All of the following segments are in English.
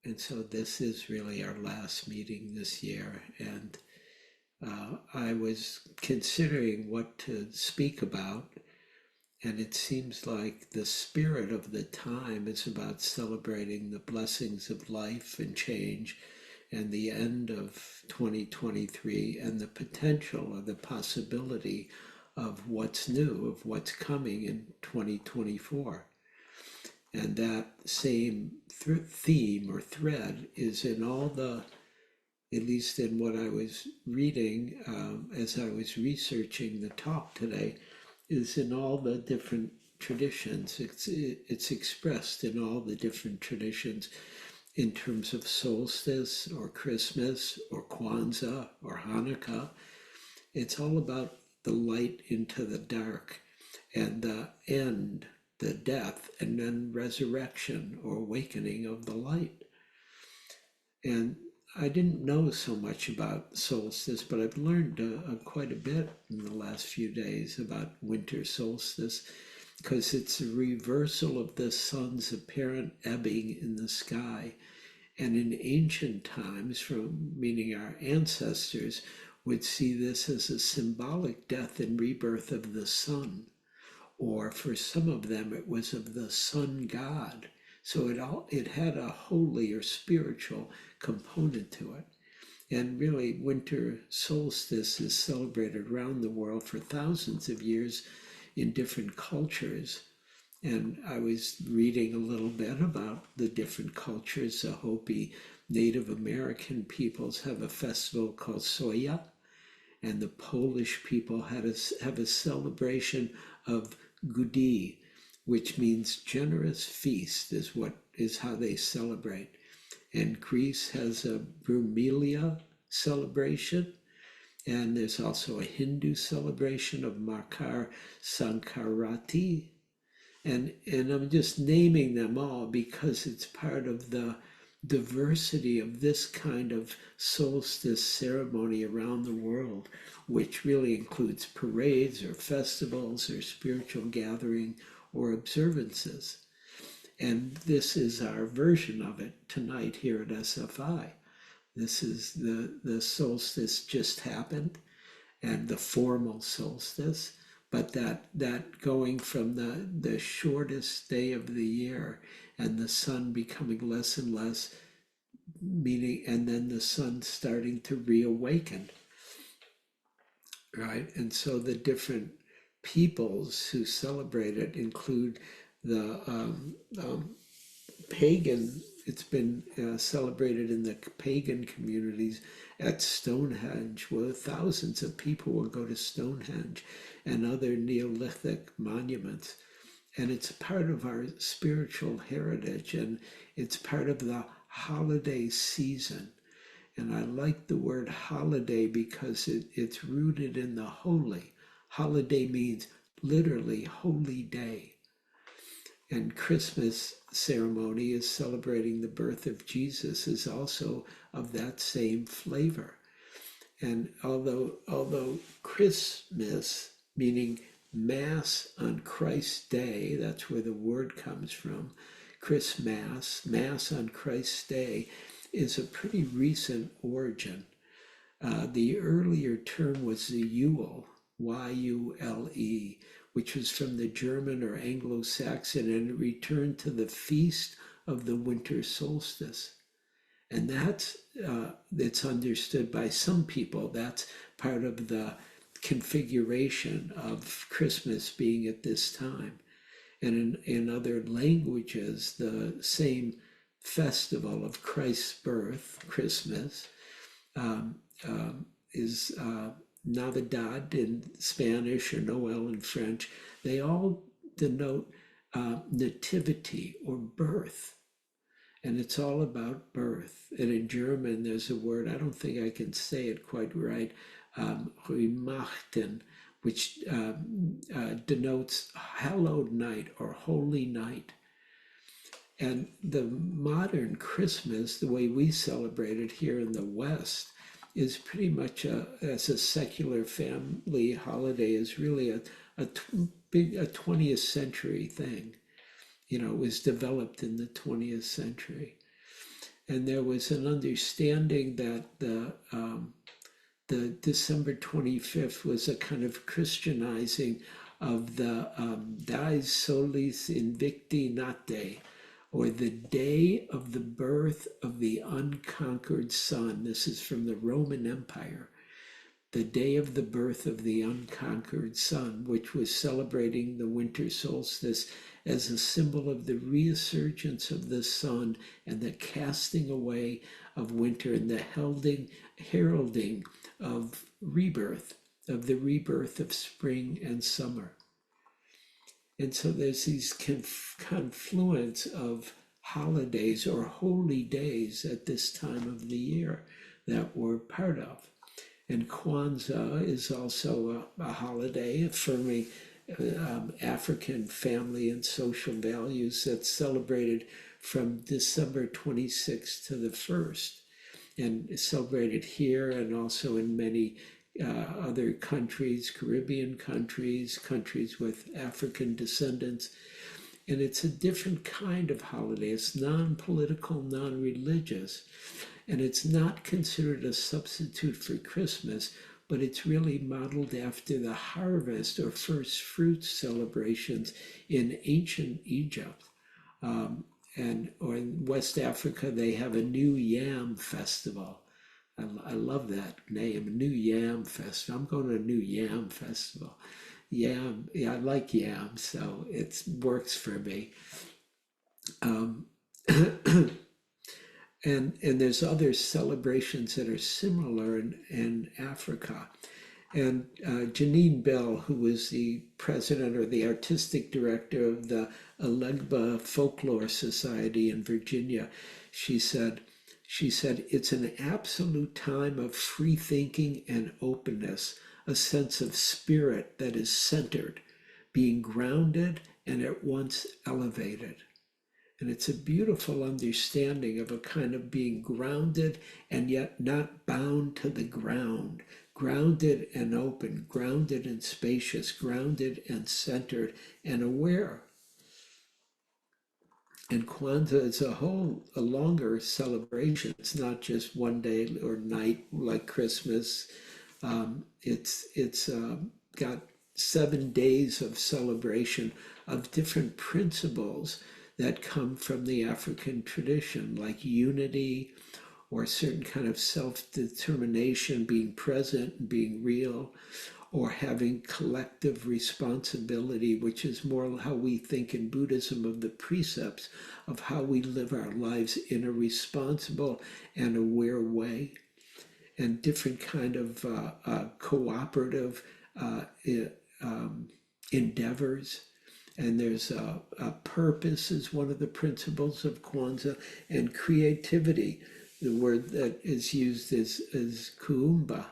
And so this is really our last meeting this year. And I was considering what to speak about. And it seems like the spirit of the time is about celebrating the blessings of life and change and the end of 2023 and the potential or the possibility of what's new, of what's coming in 2024. And that same theme or thread is in all the, at least in what I was reading as I was researching the talk today, is in all the different traditions. It's expressed in all the different traditions in terms of solstice or Christmas or Kwanzaa or Hanukkah. It's all about the light into the dark and the end, the death, and then resurrection or awakening of the light. And I didn't know so much about solstice, but I've learned quite a bit in the last few days about winter solstice because it's a reversal of the sun's apparent ebbing in the sky. And in ancient times, from meaning our ancestors, would see this as a symbolic death and rebirth of the sun, or for some of them it was of the sun god. So it had a holy or spiritual component to it. And really, winter solstice is celebrated around the world for thousands of years in different cultures. And I was reading a little bit about the different cultures. The Hopi Native American peoples have a festival called Soya, and the Polish people have a celebration of Gudi, which means generous feast, is how they celebrate. And Greece has a Brumilia celebration, and there's also a Hindu celebration of Makar Sankranti. And I'm just naming them all because it's part of the diversity of this kind of solstice ceremony around the world, which really includes parades or festivals or spiritual gathering or observances. And this is our version of it tonight here at SFI. This is the solstice just happened and the formal solstice, but that going from the shortest day of the year and the sun becoming less and less, meaning, and then the sun starting to reawaken, right? And so the different peoples who celebrate it include the pagan, it's been celebrated in the pagan communities at Stonehenge, where thousands of people will go to Stonehenge and other Neolithic monuments. And it's part of our spiritual heritage, and it's part of the holiday season. And I like the word holiday because it's rooted in the holy. Holiday means literally holy day. And Christmas ceremony is celebrating the birth of Jesus, is also of that same flavor. And although Christmas, meaning Mass on Christ's Day, that's where the word comes from, Christmas, Mass on Christ's Day, is a pretty recent origin. The earlier term was the Yule, Y-U-L-E, which was from the German or Anglo-Saxon, and it returned to the feast of the winter solstice. And it's understood by some people, that's part of the configuration of Christmas being at this time. And in other languages, the same festival of Christ's birth, Christmas, is Navidad in Spanish or Noel in French. They all denote nativity or birth. And it's all about birth. And in German, there's a word, I don't think I can say it quite right, Weihnachten, which denotes hallowed night or holy night. And the modern Christmas, the way we celebrate it here in the West, is pretty much as a secular family holiday, is really a 20th century thing. You know, it was developed in the 20th century. And there was an understanding that the December 25th was a kind of Christianizing of the Dies Solis Invicti Nate, or the day of the birth of the unconquered sun. This is from the Roman Empire. The day of the birth of the unconquered sun, which was celebrating the winter solstice as a symbol of the resurgence of the sun and the casting away of winter and the heralding of rebirth, of the rebirth of spring and summer. And so there's these confluence of holidays or holy days at this time of the year that we're part of. And Kwanzaa is also a holiday affirming African family and social values that's celebrated from December 26th to the 1st, and is celebrated here and also in many other countries, Caribbean countries, countries with African descendants. And it's a different kind of holiday. It's non-political, non-religious. And it's not considered a substitute for Christmas, but it's really modeled after the harvest or first fruits celebrations in ancient Egypt. Or in West Africa, they have a New Yam Festival. I love that name, New Yam Festival. I'm going to a New Yam Festival. Yam, yeah, I like yam, so it works for me. Um, And there's other celebrations that are similar in Africa. And Janine Bell, who was the president or the artistic director of the Alegba Folklore Society in Virginia, she said, it's an absolute time of free thinking and openness, a sense of spirit that is centered, being grounded and at once elevated. And it's a beautiful understanding of a kind of being grounded and yet not bound to the ground, grounded and open, grounded and spacious, grounded and centered and aware. And Kwanzaa is a longer celebration. It's not just one day or night like Christmas. It's got 7 days of celebration of different principles that come from the African tradition, like unity or a certain kind of self-determination, being present and being real, or having collective responsibility, which is more how we think in Buddhism of the precepts of how we live our lives in a responsible and aware way, and different kind of cooperative endeavors. And there's a purpose is one of the principles of Kwanzaa, and creativity. The word that is used is kuumba,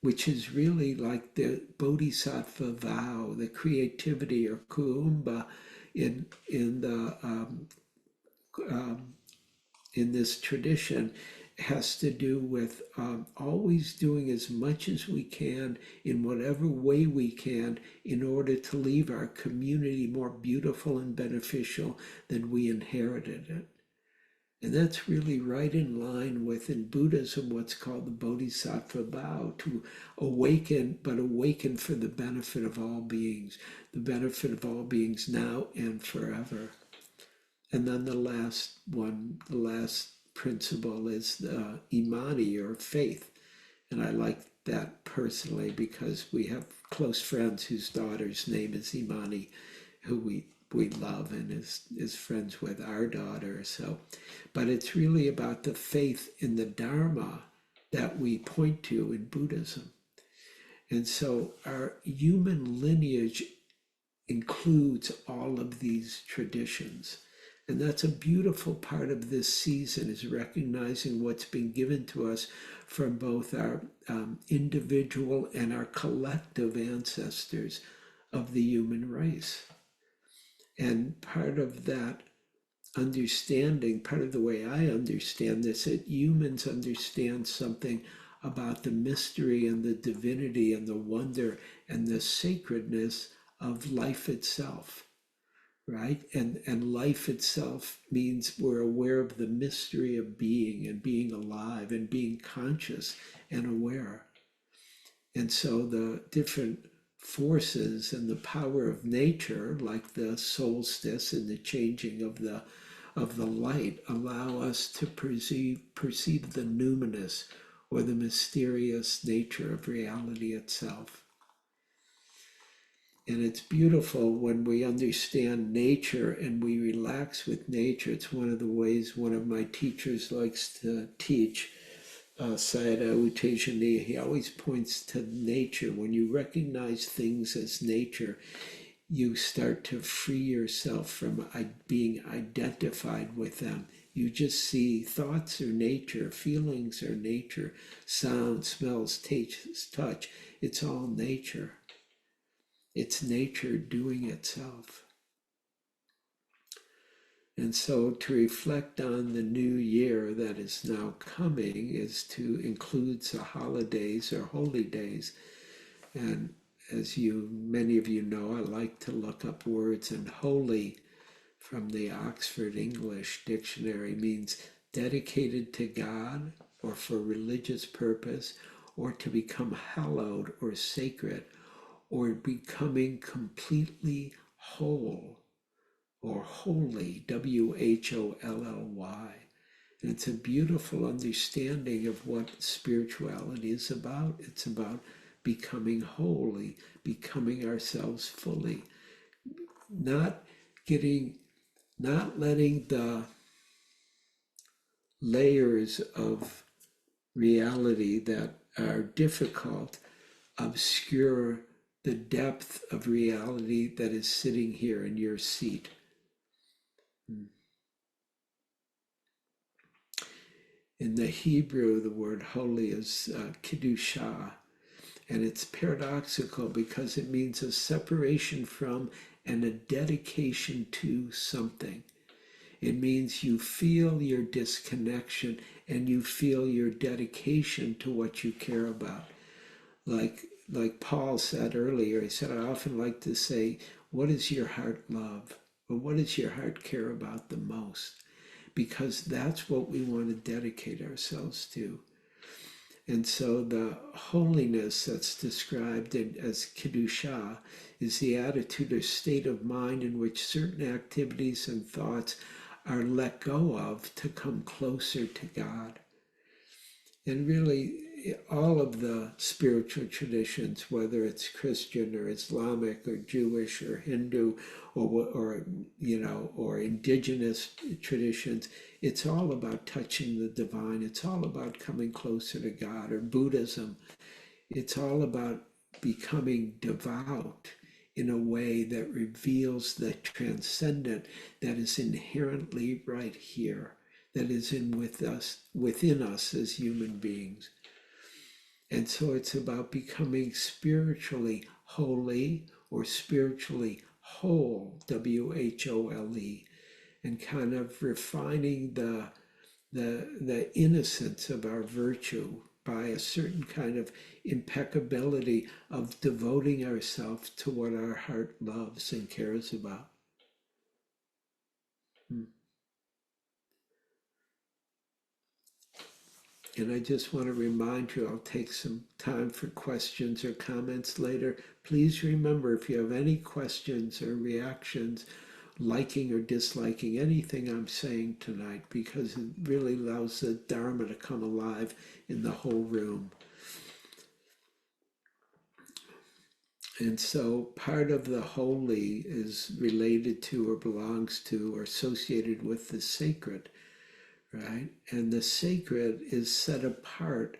which is really like the bodhisattva vow, the creativity or kuumba in this tradition has to do with always doing as much as we can in whatever way we can in order to leave our community more beautiful and beneficial than we inherited it. And that's really right in line with, in Buddhism, what's called the Bodhisattva vow, to awaken, but awaken for the benefit of all beings, the benefit of all beings now and forever. And then the last principle is the imani, or faith. And I like that personally because we have close friends whose daughter's name is Imani, who we love and is friends with our daughter. So, but it's really about the faith in the Dharma that we point to in Buddhism. And so our human lineage includes all of these traditions. And that's a beautiful part of this season, is recognizing what's been given to us from both our individual and our collective ancestors of the human race. And part of that understanding, part of the way I understand this, that humans understand something about the mystery and the divinity and the wonder and the sacredness of life itself. right? And life itself means we're aware of the mystery of being and being alive and being conscious and aware. And so the different forces and the power of nature, like the solstice and the changing of the light, allow us to perceive the numinous or the mysterious nature of reality itself. And it's beautiful when we understand nature and we relax with nature. It's one of the ways one of my teachers likes to teach, Sayadaw U Tejani. He always points to nature. When you recognize things as nature, you start to free yourself from being identified with them. You just see thoughts are nature, feelings are nature, sound, smells, taste, touch. It's all nature. It's nature doing itself. And so to reflect on the new year that is now coming is to include the holidays or holy days. And as many of you know, I like to look up words, and holy from the Oxford English Dictionary means dedicated to God or for religious purpose, or to become hallowed or sacred, or becoming completely whole or holy, Wholly. And it's a beautiful understanding of what spirituality is about. It's about becoming holy, becoming ourselves fully, not letting the layers of reality that are difficult obscure the depth of reality that is sitting here in your seat. In the Hebrew, the word holy is kiddushah, and it's paradoxical because it means a separation from and a dedication to something. It means you feel your disconnection and you feel your dedication to what you care about. Like Paul said earlier, he said, I often like to say, what does your heart love? Or what does your heart care about the most? Because that's what we want to dedicate ourselves to. And so the holiness that's described as Kiddushah is the attitude or state of mind in which certain activities and thoughts are let go of to come closer to God. And really, all of the spiritual traditions, whether it's Christian or Islamic or Jewish or Hindu or indigenous traditions, it's all about touching the divine. It's all about coming closer to God. Or Buddhism, it's all about becoming devout in a way that reveals the transcendent that is inherently right here, that is within us as human beings. And so it's about becoming spiritually holy or spiritually whole, Whole, and kind of refining the innocence of our virtue by a certain kind of impeccability of devoting ourselves to what our heart loves and cares about. And I just want to remind you, I'll take some time for questions or comments later. Please remember, if you have any questions or reactions, liking or disliking anything I'm saying tonight, because it really allows the Dharma to come alive in the whole room. And so part of the holy is related to or belongs to or associated with the sacred, right? And the sacred is set apart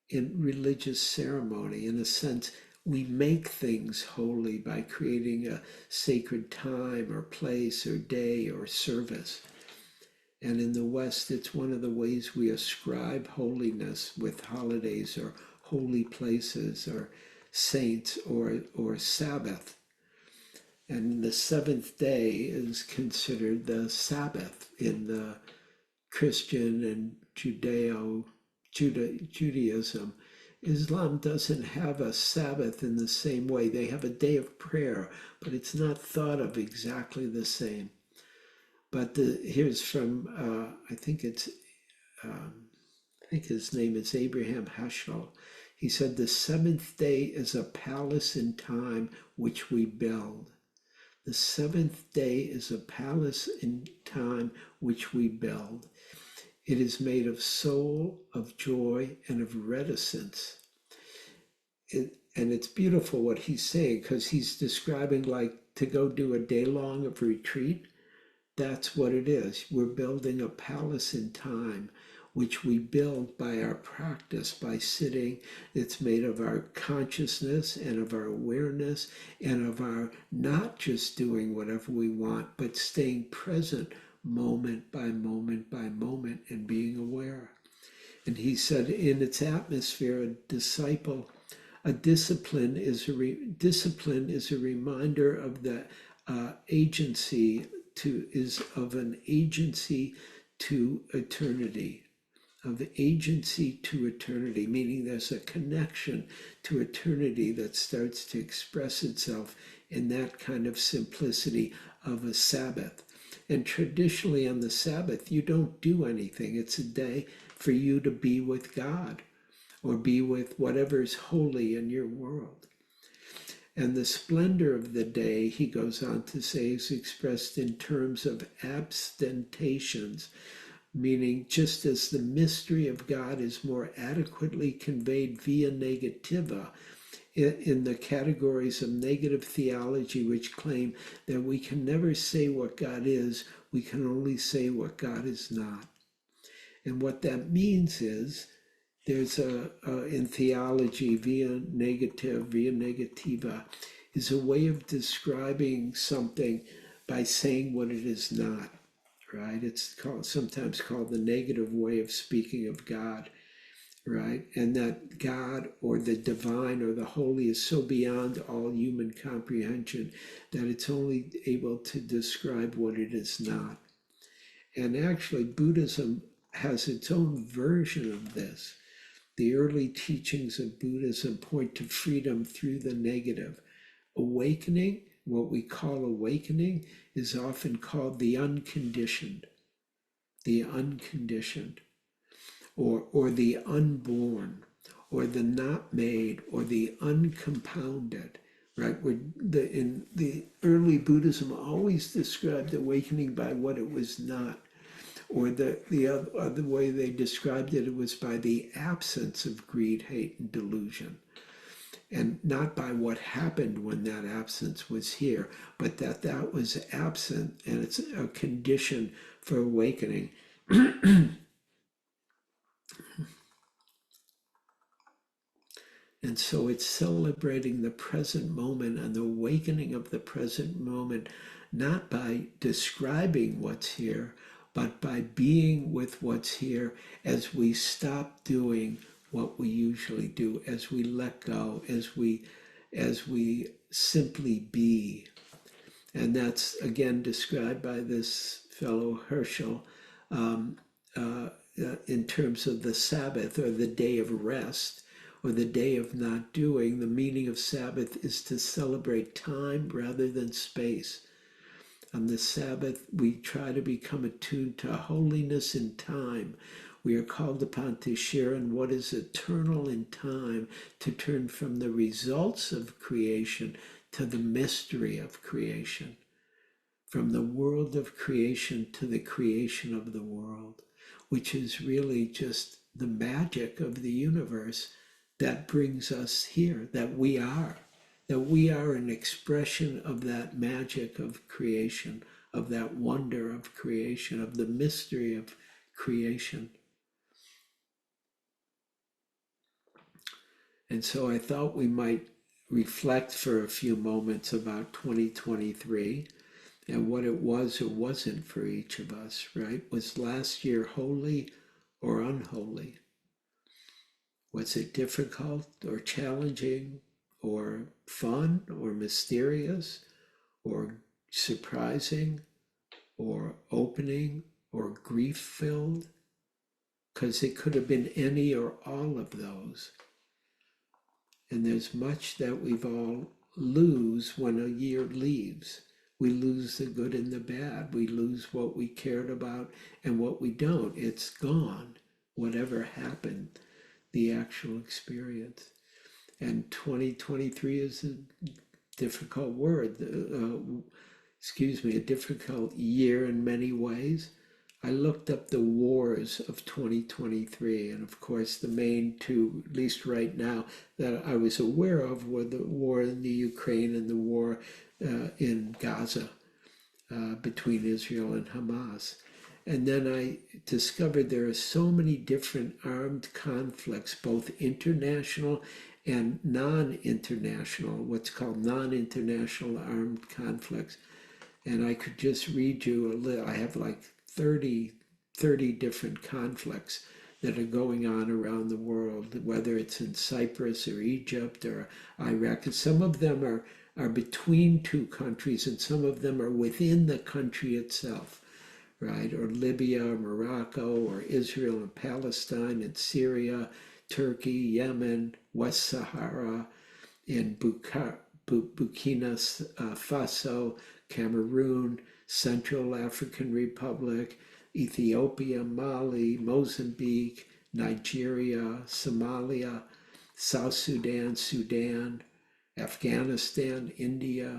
in religious ceremony. In a sense, we make things holy by creating a sacred time or place or day or service. And in the West, it's one of the ways we ascribe holiness with holidays or holy places or saints or Sabbath. And the seventh day is considered the Sabbath in the Christian and Judaism. Islam doesn't have a Sabbath in the same way. They have a day of prayer, but it's not thought of exactly the same. But here's from, I think his name is Abraham Heschel. He said, the seventh day is a palace in time which we build. The seventh day is a palace in time which we build. It is made of soul, of joy, and of reticence. And it's beautiful what he's saying, because he's describing like to go do a day long of retreat. That's what it is. We're building a palace in time, which we build by our practice, by sitting. It's made of our consciousness and of our awareness and of our not just doing whatever we want, but staying present moment by moment by moment and being aware. And he said, in its atmosphere, a discipline is a reminder of the agency of an agency to eternity, meaning there's a connection to eternity that starts to express itself in that kind of simplicity of a Sabbath. And traditionally on the Sabbath, you don't do anything. It's a day for you to be with God or be with whatever's holy in your world. And the splendor of the day, he goes on to say, is expressed in terms of abstentations, meaning just as the mystery of God is more adequately conveyed via negativa, in the categories of negative theology, which claim that we can never say what God is, we can only say what God is not. And what that means is, there's in theology, via negativa, is a way of describing something by saying what it is not, right? It's sometimes called the negative way of speaking of God, right? And that God or the divine or the holy is so beyond all human comprehension that it's only able to describe what it is not. And actually, Buddhism has its own version of this. The early teachings of Buddhism point to freedom through the negative. Awakening, what we call awakening, is often called the unconditioned, or the unborn, or the not made, or the uncompounded, right? In the early Buddhism always described awakening by what it was not. Or the other way they described it, it was by the absence of greed, hate, and delusion. And not by what happened when that absence was here, but that was absent, and it's a condition for awakening. And so it's celebrating the present moment and the awakening of the present moment, not by describing what's here, but by being with what's here as we stop doing what we usually do, as we let go, as we simply be. And that's again described by this fellow Herschel in terms of the Sabbath, or the day of rest, or the day of not doing. The meaning of Sabbath is to celebrate time rather than space. On the Sabbath, we try to become attuned to holiness in time. We are called upon to share in what is eternal in time, to turn from the results of creation to the mystery of creation, from the world of creation to the creation of the world, which is really just the magic of the universe that brings us here, that we are an expression of that magic of creation, of that wonder of creation, of the mystery of creation. And so I thought we might reflect for a few moments about 2023 and what it was or wasn't for each of us, right? Was last year holy or unholy? Was it difficult or challenging or fun or mysterious or surprising or opening or grief-filled? Because it could have been any or all of those. And there's much that we've all lose when a year leaves. We lose the good and the bad. We lose what we cared about and what we don't. It's gone, whatever happened, the actual experience. And 2023 is a difficult word, a difficult year in many ways. I looked up the wars of 2023, and of course, the main two, at least right now, that I was aware of were the war in the Ukraine and the war in Gaza between Israel and Hamas. And then I discovered there are so many different armed conflicts, both international and non-international, what's called non-international armed conflicts. And I could just read you a little. I have like 30 different conflicts that are going on around the world, whether it's in Cyprus or Egypt or Iraq. And some of them are between two countries, and some of them are within the country itself, right? Or Libya, or Morocco, or Israel and Palestine, and Syria, Turkey, Yemen, West Sahara, in Burkina Faso, Cameroon, Central African Republic, Ethiopia, Mali, Mozambique, Nigeria, Somalia, South Sudan, Sudan, Afghanistan, India,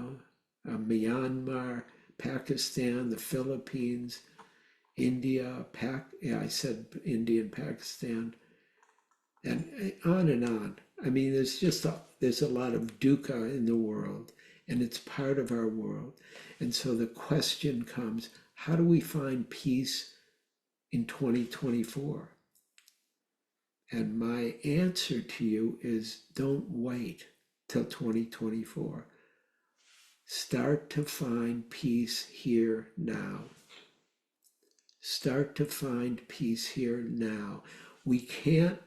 Myanmar, Pakistan, the Philippines, India, I said India and Pakistan, and on and on. I mean, there's a lot of dukkha in the world, and it's part of our world. And so the question comes, how do we find peace in 2024? And my answer to you is don't wait till 2024. Start to find peace here now. Start to find peace here now. We can't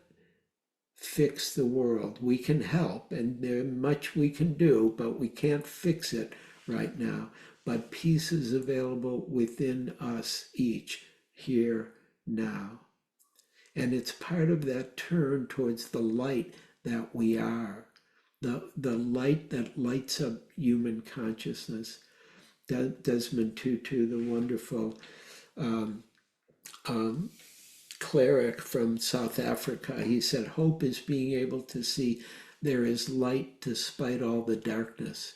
fix the world. We can help, and there's much we can do, but we can't fix it right now. But peace is available within us each, here, now. And it's part of that turn towards the light that we are, the light that lights up human consciousness. Desmond Tutu, the wonderful cleric from South Africa, he said, hope is being able to see there is light despite all the darkness.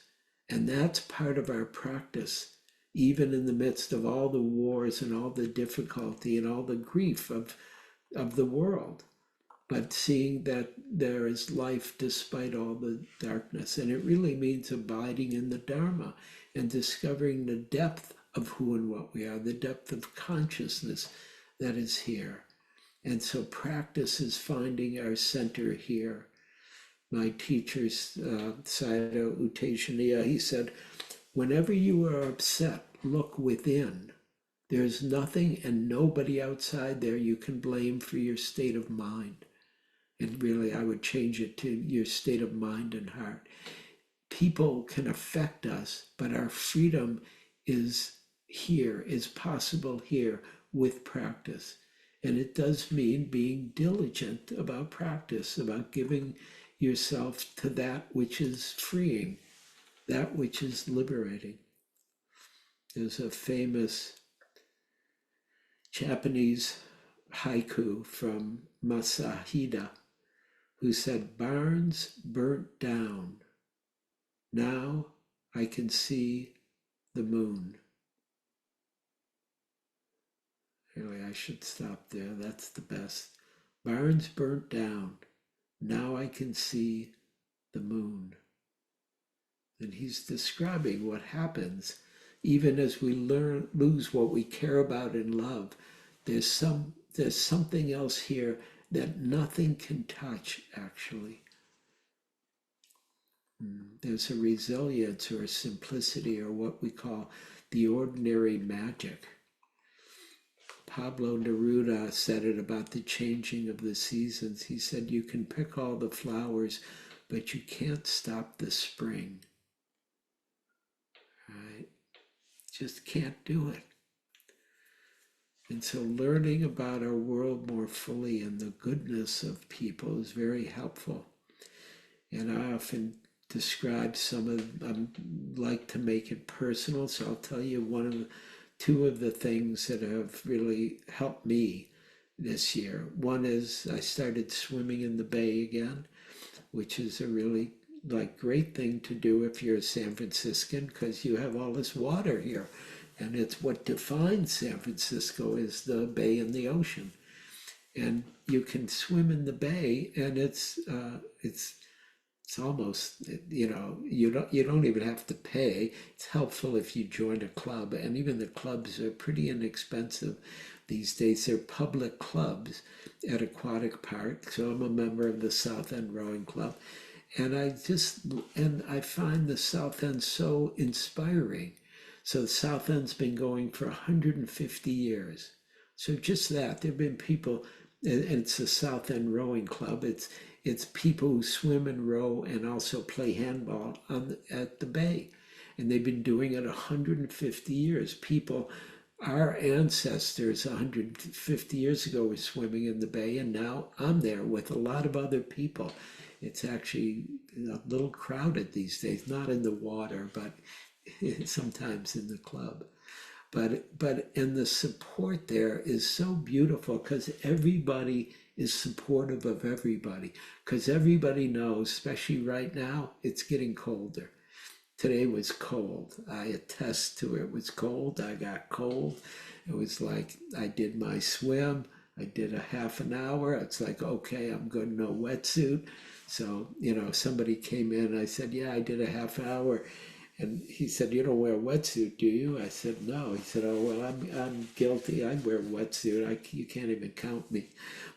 And that's part of our practice, even in the midst of all the wars and all the difficulty and all the grief of the world. But seeing that there is life despite all the darkness. And it really means abiding in the Dharma and discovering the depth of who and what we are, the depth of consciousness that is here. And so practice is finding our center here. My teacher, Sayadaw U Tejaniya, he said, whenever you are upset, look within. There's nothing and nobody outside there you can blame for your state of mind. And really, I would change it to your state of mind and heart. People can affect us, but our freedom is here, is possible here with practice. And it does mean being diligent about practice, about giving yourself to that which is freeing, that which is liberating. There's a famous Japanese haiku from Masahida, who said, barns burnt down. Now I can see the moon. Really, I should stop there. That's the best. Barns burnt down. Now I can see the moon. And he's describing what happens even as we lose what we care about and love. There's something else here that nothing can touch, actually. There's a resilience or a simplicity or what we call the ordinary magic. Pablo Neruda said it about the changing of the seasons. He said, you can pick all the flowers, but you can't stop the spring. Right? Just can't do it. And so learning about our world more fully and the goodness of people is very helpful. And I often describe some of, like to make it personal. So I'll tell you two of the things that have really helped me this year. One is I started swimming in the bay again, which is a really like great thing to do if you're a San Franciscan because you have all this water here. And it's what defines San Francisco is the bay and the ocean. And you can swim in the bay, and it's almost, you don't even have to pay. It's helpful if you join a club, and even the clubs are pretty inexpensive these days. They're public clubs at aquatic parks. So I'm a member of the South End Rowing Club, and I find the South End so inspiring. So the South End's been going for 150 years. So just that, there have been people, and it's the South End Rowing Club. It's people who swim and row and also play handball at the bay, and they've been doing it 150 years. Our ancestors 150 years ago were swimming in the bay, and now I'm there with a lot of other people. It's actually a little crowded these days, not in the water, but sometimes in the club. But and the support there is so beautiful because everybody is supportive of everybody, because everybody knows, especially right now, it's getting colder. Today was cold. I attest to it. It was cold. I got cold. It was like I did my swim. I did a half an hour. It's like, okay, I'm good, no wetsuit. So, somebody came in. I said, yeah, I did a half hour. And he said, you don't wear a wetsuit, do you? I said, no. He said, oh, well, I'm guilty. I wear a wetsuit. You can't even count me.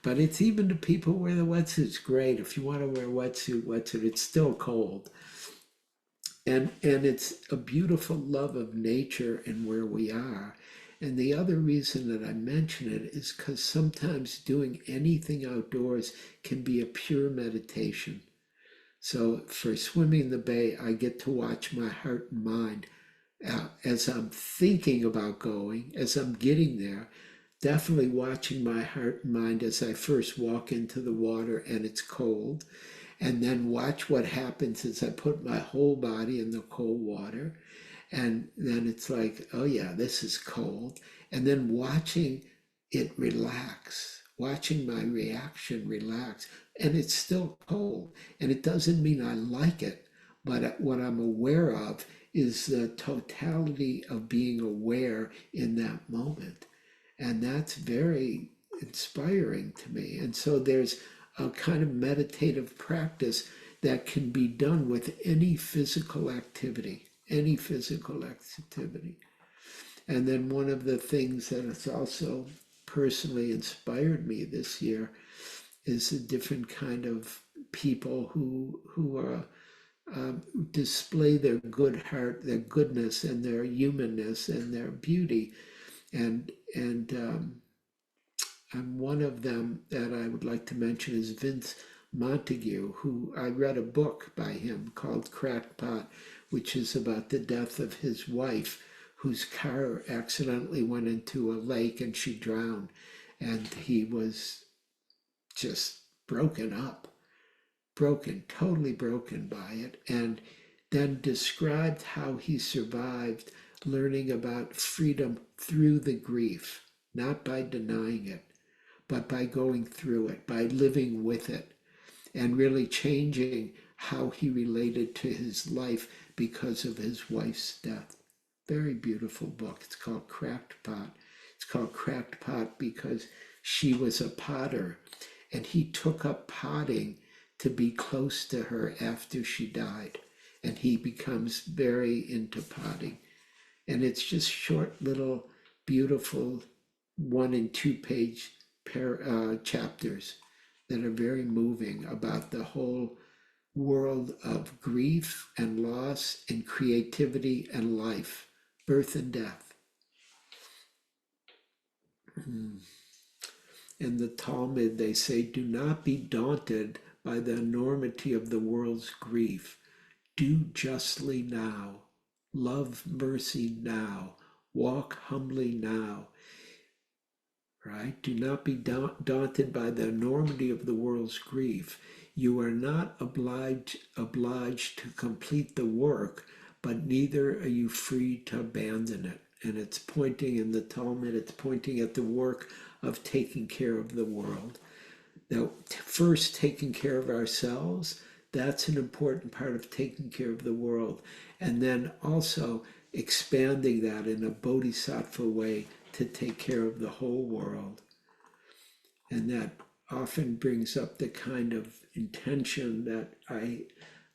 But it's even to people who wear the wetsuits, great. If you want to wear a wetsuit, it's still cold. And it's a beautiful love of nature and where we are. And the other reason that I mention it is because sometimes doing anything outdoors can be a pure meditation. So for swimming in the bay, I get to watch my heart and mind as I'm thinking about going, as I'm getting there. Definitely watching my heart and mind as I first walk into the water and it's cold, and then watch what happens as I put my whole body in the cold water. And then it's like, oh yeah, this is cold. And then watching it relax, watching my reaction relax. And it's still cold. And it doesn't mean I like it, but what I'm aware of is the totality of being aware in that moment. And that's very inspiring to me. And so there's a kind of meditative practice that can be done with any physical activity, any physical activity. And then one of the things that has also personally inspired me this year is a different kind of people who are display their good heart, their goodness, and their humanness and their beauty. And one of them that I would like to mention is Vince Montague, who I read a book by him called Crackpot, which is about the death of his wife, whose car accidentally went into a lake and she drowned. And he was just broken up, totally broken by it. And then described how he survived, learning about freedom through the grief, not by denying it, but by going through it, by living with it, and really changing how he related to his life because of his wife's death. Very beautiful book. It's called Cracked Pot. It's called Cracked Pot because she was a potter, and he took up potting to be close to her after she died. And he becomes very into potting. And it's just short little beautiful 1 and 2 page chapters that are very moving about the whole world of grief and loss and creativity and life, birth and death. In the Talmud, they say, do not be daunted by the enormity of the world's grief. Do justly now. Love mercy now. Walk humbly now. right? Do not be daunted by the enormity of the world's grief. You are not obliged to complete the work, but neither are you free to abandon it. And it's pointing in the Talmud, it's pointing at the work of taking care of the world. Now, first, taking care of ourselves, that's an important part of taking care of the world. And then also expanding that in a bodhisattva way to take care of the whole world. And that often brings up the kind of intention that I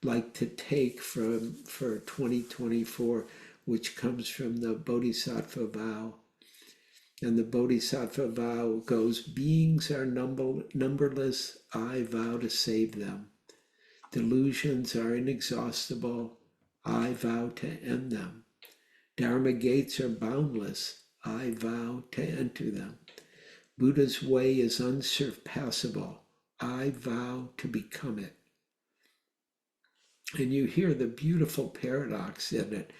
like to take for 2024, which comes from the Bodhisattva vow. And the Bodhisattva vow goes, beings are numberless, I vow to save them. Delusions are inexhaustible, I vow to end them. Dharma gates are boundless, I vow to enter them. Buddha's way is unsurpassable, I vow to become it. And you hear the beautiful paradox in it.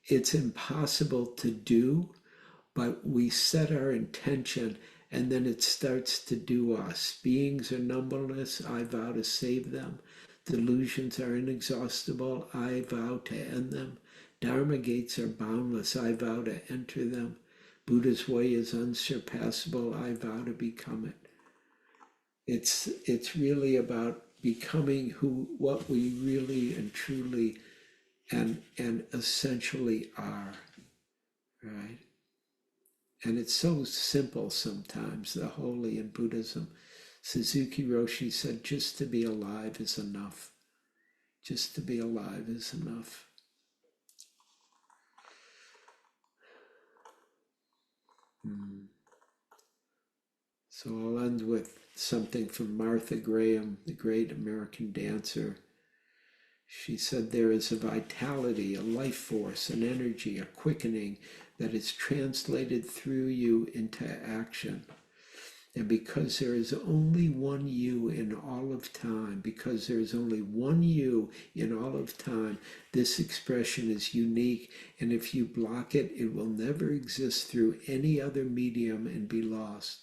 It's impossible to do, but we set our intention and then it starts to do us. Beings are numberless, I vow to save them. Delusions are inexhaustible, I vow to end them. Dharma gates are boundless, I vow to enter them. Buddha's way is unsurpassable, I vow to become it. It's really about becoming what we really and truly and essentially are, right? And it's so simple sometimes, the holy in Buddhism. Suzuki Roshi said, just to be alive is enough. Just to be alive is enough. So I'll end with something from Martha Graham, the great American dancer. She said, there is a vitality, a life force, an energy, a quickening that is translated through you into action. And because there is only one you in all of time, because there is only one you in all of time, this expression is unique. And if you block it, it will never exist through any other medium and be lost.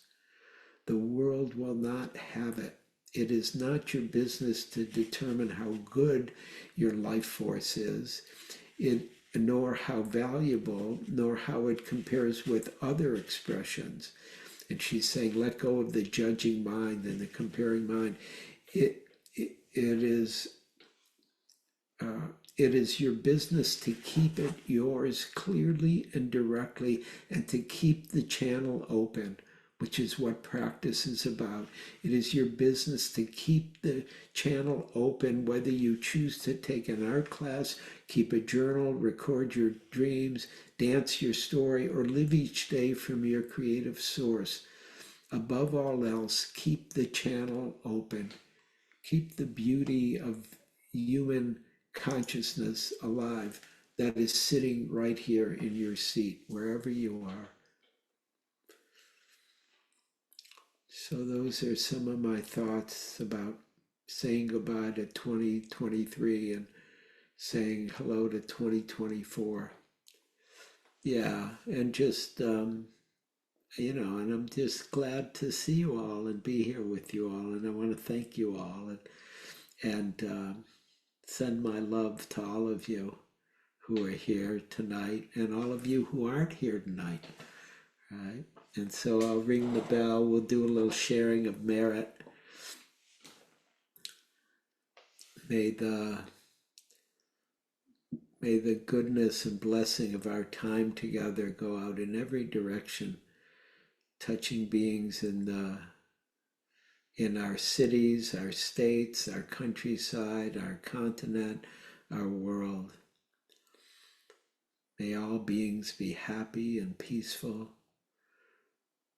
The world will not have it. It is not your business to determine how good your life force is, nor how valuable, nor how it compares with other expressions. And she's saying, let go of the judging mind and the comparing mind. It is your business to keep it yours clearly and directly, and to keep the channel open, which is what practice is about. It is your business to keep the channel open, whether you choose to take an art class, keep a journal, record your dreams, dance your story, or live each day from your creative source. Above all else, keep the channel open. Keep the beauty of human consciousness alive that is sitting right here in your seat, wherever you are. So those are some of my thoughts about saying goodbye to 2023 and saying hello to 2024. Yeah, and just, and I'm just glad to see you all and be here with you all. And I want to thank you all and send my love to all of you who are here tonight and all of you who aren't here tonight, right? And so I'll ring the bell. We'll do a little sharing of merit. May the goodness and blessing of our time together go out in every direction, touching beings in our cities, our states, our countryside, our continent, our world. May all beings be happy and peaceful.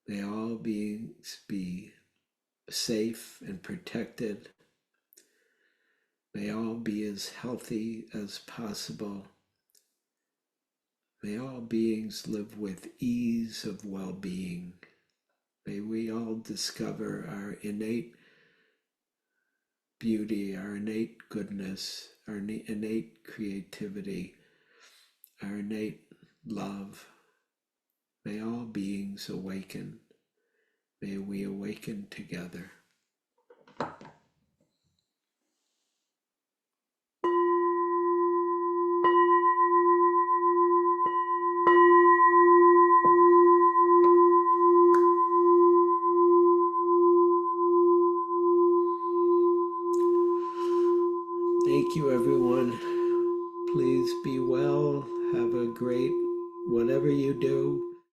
May all beings be safe and protected. May all be as healthy as possible. May all beings live with ease of well-being. May we all discover our innate beauty, our innate goodness, our innate creativity, our innate love. May all beings awaken. May we awaken together. Thank you, everyone. Please be well. Have a great whatever you do.